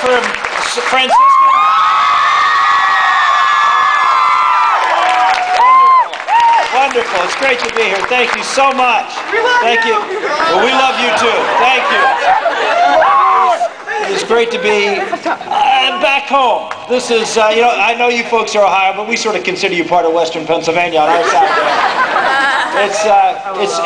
from Francisco. Wonderful. It's great to be here. Thank you so much. Thank you. Well, we love you too. Thank you. It is great to be back home. This is, I know you folks are Ohio, but we sort of consider you part of Western Pennsylvania on our side.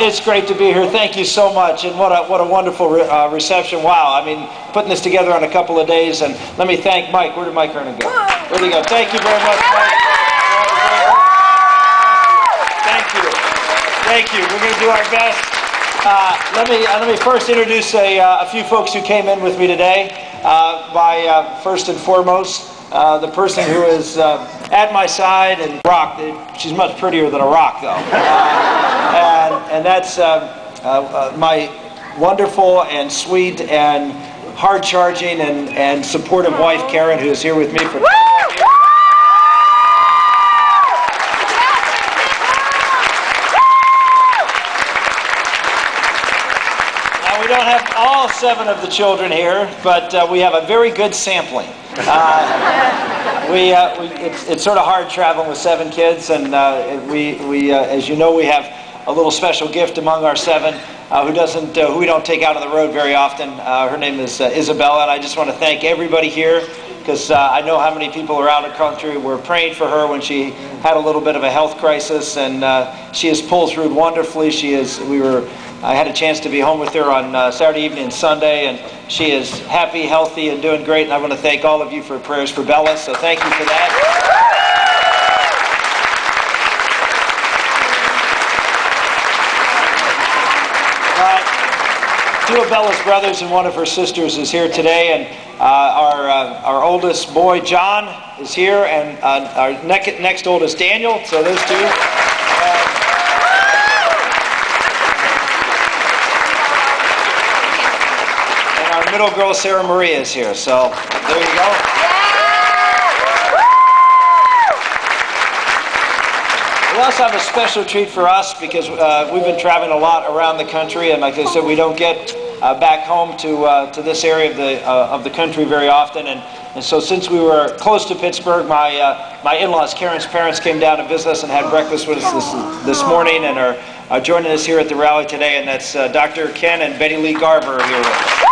It's great to be here. Thank you so much, and what a wonderful reception. Wow, I mean, putting this together in a couple of days. And let me thank Mike. Where did Mike Erna go? Where'd he go? Thank you very much, Mike. Thank you. We're going to do our best. Let me first introduce a few folks who came in with me today. First and foremost, the person who is at my side and rock. She's much prettier than a rock, though. And that's my wonderful and sweet and hard-charging and supportive wife, Karen, who is here with me for. We don't have all 7 of the children here, but we have a very good sampling. It's sort of hard traveling with 7 kids, and as you know, we have a little special gift among our 7 who we don't take out on the road very often. Her name is Isabella, and I just want to thank everybody here, because I know how many people around the country were praying for her when she had a little bit of a health crisis, and she has pulled through wonderfully. I had a chance to be home with her on Saturday evening and Sunday, and she is happy, healthy, and doing great. And I want to thank all of you for prayers for Bella, so thank you for that. Two of Bella's brothers and one of her sisters is here today, and our oldest boy, John, is here, and our next oldest, Daniel, so those two. Middle girl Sarah Maria is here, so there you go. We also have a special treat for us, because we've been traveling a lot around the country, and like I said, we don't get back home to this area of the country very often, and so since we were close to Pittsburgh, my in-laws, Karen's parents, came down to visit us and had breakfast with us this morning, and are joining us here at the rally today, and that's Dr. Ken and Betty Lee Garber are here with us.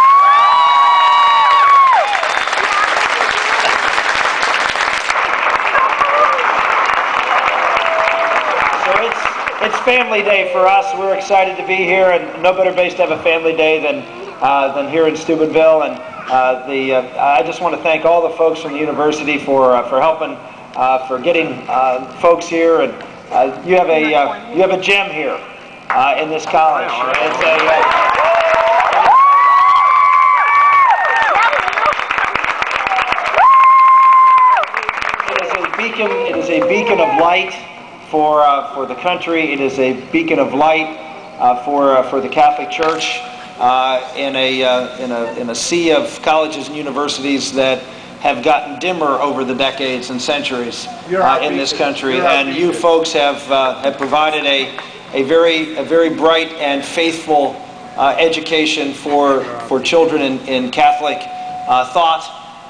It's family day for us. We're excited to be here, and no better place to have a family day than here in Steubenville. And I just want to thank all the folks from the university for helping, for getting folks here. And you have a gem here in this college. It is a beacon of light for the country. It is a beacon of light for the Catholic Church in a sea of colleges and universities that have gotten dimmer over the decades and centuries in this country. And you folks have provided a very bright and faithful education for children in Catholic thought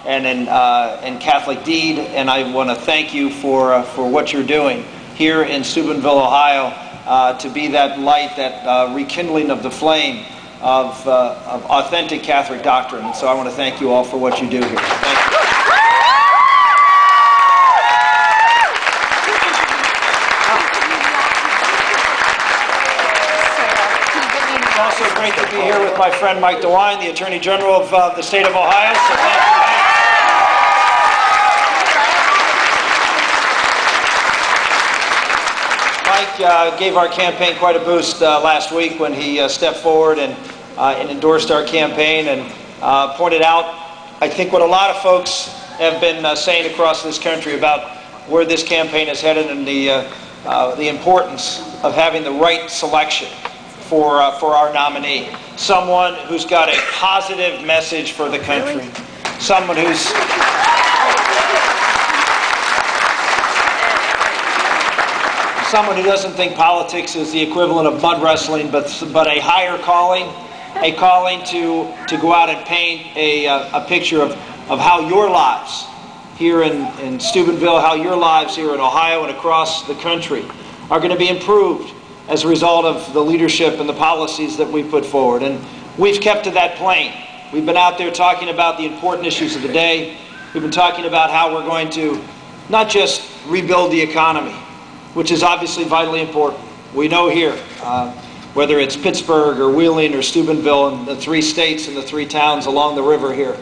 and in Catholic deed. And I want to thank you for what you're doing here in Steubenville, Ohio, to be that light, that rekindling of the flame of authentic Catholic doctrine. And so I want to thank you all for what you do here. Thank you. It's also great to be here with my friend Mike DeWine, the Attorney General of the state of Ohio. So thank you, Mike. Mike gave our campaign quite a boost last week when he stepped forward and endorsed our campaign and pointed out, I think, what a lot of folks have been saying across this country about where this campaign is headed, and the importance of having the right selection for our nominee. Someone who's got a positive message for the country. Someone who's someone who doesn't think politics is the equivalent of mud wrestling, but a higher calling, a calling to go out and paint a picture of of how your lives here in Steubenville, how your lives here in Ohio and across the country are going to be improved as a result of the leadership and the policies that we put forward. And we've kept to that plane. We've been out there talking about the important issues of the day. We've been talking about how we're going to not just rebuild the economy, which is obviously vitally important. We know here, whether it's Pittsburgh or Wheeling or Steubenville and the 3 states and the 3 towns along the river here,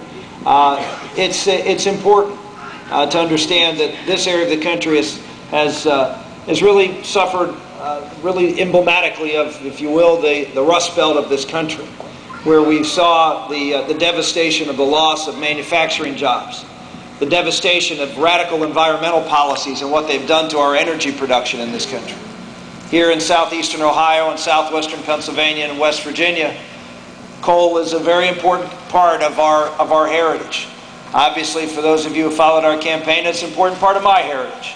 it's important to understand that this area of the country has really suffered really emblematically of, if you will, the Rust Belt of this country, where we saw the devastation of the loss of manufacturing jobs, the devastation of radical environmental policies and what they've done to our energy production in this country. Here in southeastern Ohio and southwestern Pennsylvania and West Virginia, coal is a very important part of our heritage. Obviously, for those of you who followed our campaign, it's an important part of my heritage.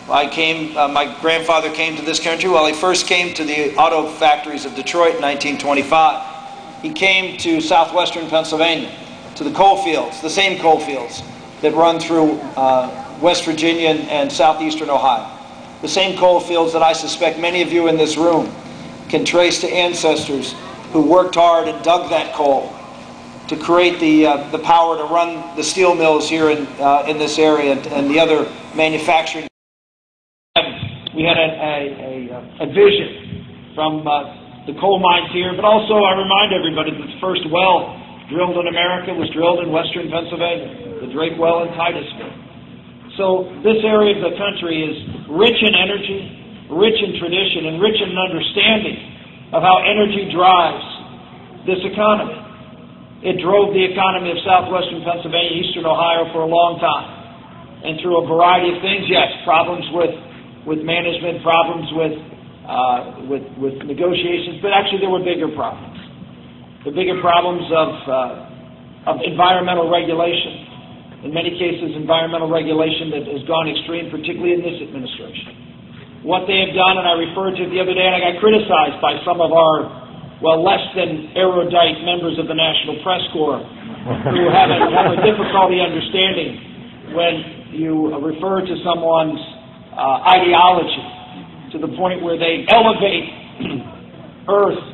My grandfather came to this country. Well, he first came to the auto factories of Detroit in 1925. He came to southwestern Pennsylvania, to the coal fields, the same coal fields that run through West Virginia and southeastern Ohio. The same coal fields that I suspect many of you in this room can trace to ancestors who worked hard and dug that coal to create the power to run the steel mills here in this area and the other manufacturing. We had a vision from the coal mines here, but also I remind everybody that the first well drilled in America was drilled in western Pennsylvania, the Drake Well in Titusville. So this area of the country is rich in energy, rich in tradition, and rich in understanding of how energy drives this economy. It drove the economy of southwestern Pennsylvania, eastern Ohio for a long time. And through a variety of things, yes, problems with management, problems with negotiations, but actually there were bigger problems. The bigger problems of environmental regulation. In many cases, environmental regulation that has gone extreme, particularly in this administration. What they have done, and I referred to it the other day, and I got criticized by some of our, well, less than erudite members of the National Press Corps who have a difficulty understanding when you refer to someone's ideology to the point where they elevate Earth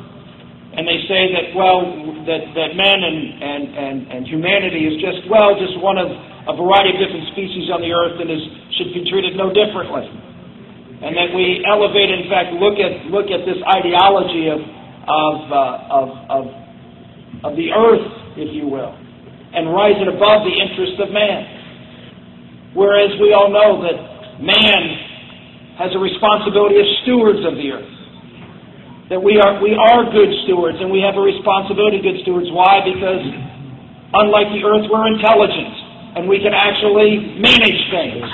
and they say that, well, that men and humanity is just one of a variety of different species on the Earth and should be treated no differently. And that we elevate, in fact, look at this ideology of the Earth, if you will, and rise it above the interests of man. Whereas we all know that man has a responsibility as stewards of the Earth. That we are good stewards, and we have a responsibility to good stewards. Why? Because unlike the Earth, we're intelligent, and we can actually manage things.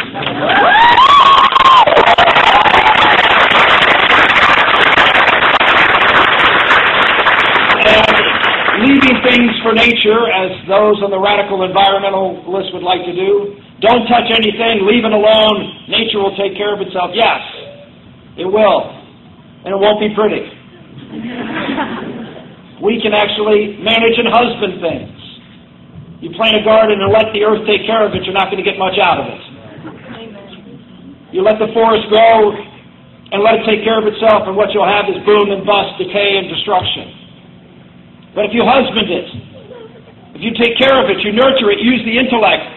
And leaving things for nature, as those on the radical environmentalist would like to do, don't touch anything, leave it alone, nature will take care of itself. Yes, it will, and it won't be pretty. We can actually manage and husband things. You plant a garden and let the earth take care of it, you're not going to get much out of it. You let the forest grow and let it take care of itself, and what you'll have is boom and bust, decay and destruction. But if you husband it, if you take care of it, you nurture it, use the intellect.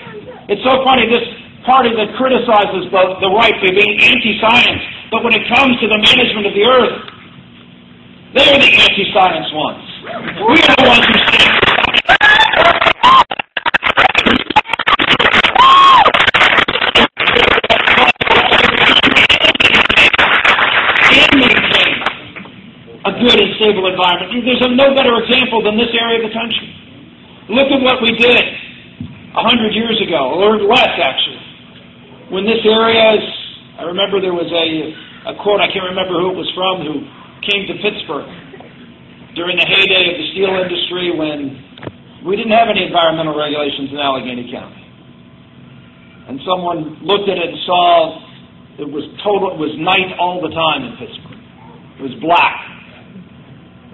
It's so funny, this party that criticizes the right for being anti-science, but when it comes to the management of the earth, they're the anti-science ones. We are the ones who stand for and maintain a good and stable environment. There's no better example than this area of the country. Look at what we did 100 years ago, or less actually. When this area is, I remember there was a quote, I can't remember who it was from, who came to Pittsburgh during the heyday of the steel industry when we didn't have any environmental regulations in Allegheny County. And someone looked at it and saw it was night all the time in Pittsburgh. It was black.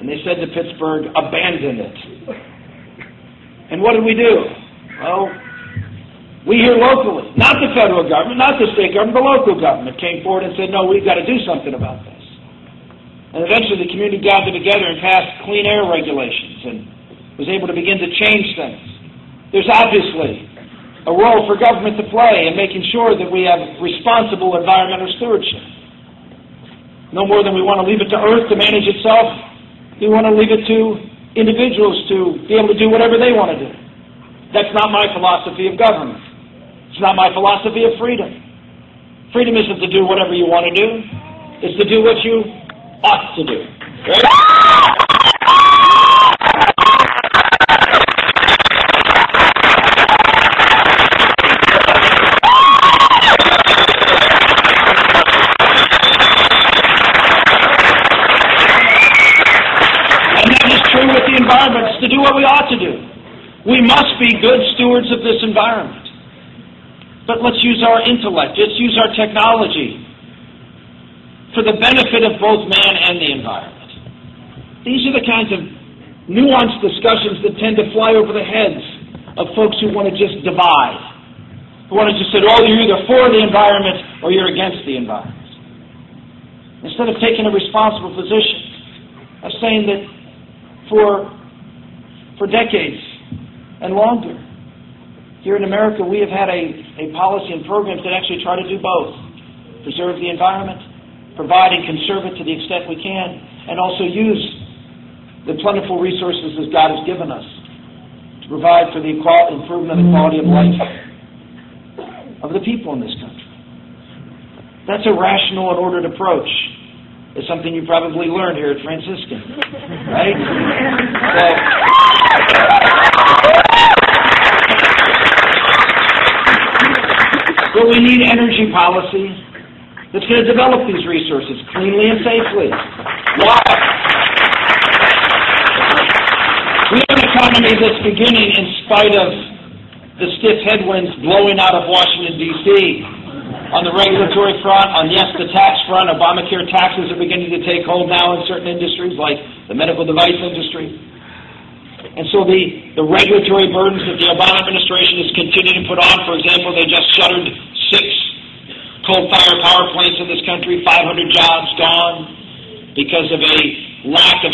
And they said to Pittsburgh, abandon it. And what did we do? Well, We here locally, not the federal government, not the state government, the local government came forward and said, no, we've got to do something about this. And eventually the community gathered together and passed clean air regulations and was able to begin to change things. There's obviously a role for government to play in making sure that we have responsible environmental stewardship. No more than we want to leave it to Earth to manage itself, we want to leave it to individuals to be able to do whatever they want to do. That's not my philosophy of government. It's not my philosophy of freedom. Freedom isn't to do whatever you want to do. It's to do what you ought to do. Right? And that is true with the environment. It's to do what we ought to do. We must be good stewards of this environment. But let's use our intellect. Let's use our technology for the benefit of both man and the environment. These are the kinds of nuanced discussions that tend to fly over the heads of folks who want to just divide, who want to just say, oh, you're either for the environment or you're against the environment. Instead of taking a responsible position of saying that for decades and longer, here in America, we have had a policy and programs that actually try to do both. Preserve the environment, provide and conserve it to the extent we can, and also use the plentiful resources that God has given us to provide for the improvement of the quality of life of the people in this country. That's a rational and ordered approach. It's something you probably learned here at Franciscan, right? But we need energy policy that's going to develop these resources cleanly and safely. Why? We have an economy that's beginning in spite of the stiff headwinds blowing out of Washington, D.C. On the regulatory front, on the tax front, Obamacare taxes are beginning to take hold now in certain industries like the medical device industry. And so the regulatory burdens that the Obama administration is continuing to put on, for example, they just shuttered 6 coal-fired power plants in this country, 500 jobs gone because of a lack of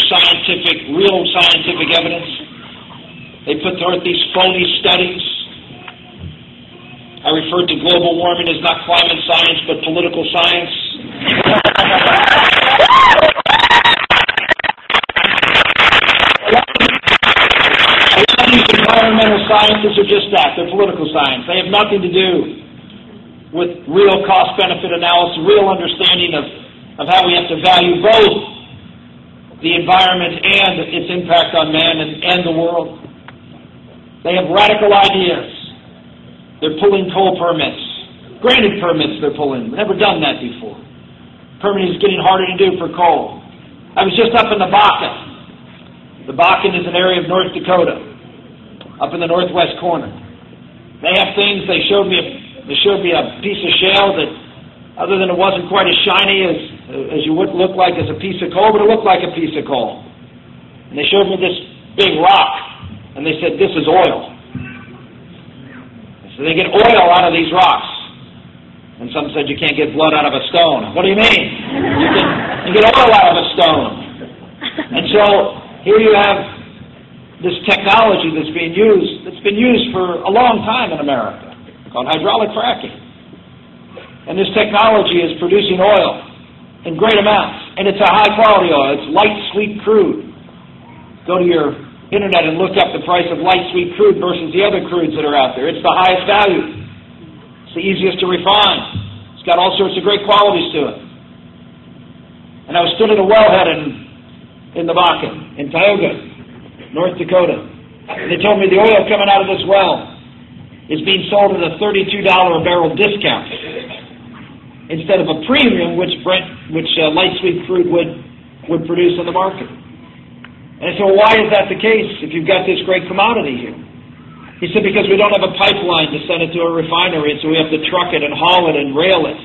real scientific evidence. They put forth these phony studies. I referred to global warming as not climate science, but political science. These environmental sciences are just that. They're political science. They have nothing to do with real cost-benefit analysis, real understanding of how we have to value both the environment and its impact on man and the world. They have radical ideas. They're pulling coal permits. Granted permits they're pulling. We've never done that before. Permitting is getting harder to do for coal. I was just up in the Bakken. The Bakken is an area of North Dakota, up in the northwest corner. They have things. They showed me a piece of shale that, other than it wasn't quite as shiny as you would look like as a piece of coal, but it looked like a piece of coal. And they showed me this big rock, and they said, "This is oil." So they get oil out of these rocks. And some said you can't get blood out of a stone. What do you mean? You get oil out of a stone. And so here you have this technology that's been used for a long time in America, called hydraulic fracking. And this technology is producing oil in great amounts. And it's a high-quality oil. It's light, sweet crude. Go to your internet and look up the price of light, sweet crude versus the other crudes that are out there. It's the highest value. It's the easiest to refine. It's got all sorts of great qualities to it. And I was stood at a wellhead in the Bakken, in Tioga, North Dakota. And they told me the oil coming out of this well is being sold at a $32 a barrel discount instead of a premium which light, sweet crude would produce on the market. And I said, well, why is that the case if you've got this great commodity here? He said, because we don't have a pipeline to send it to a refinery, so we have to truck it and haul it and rail it.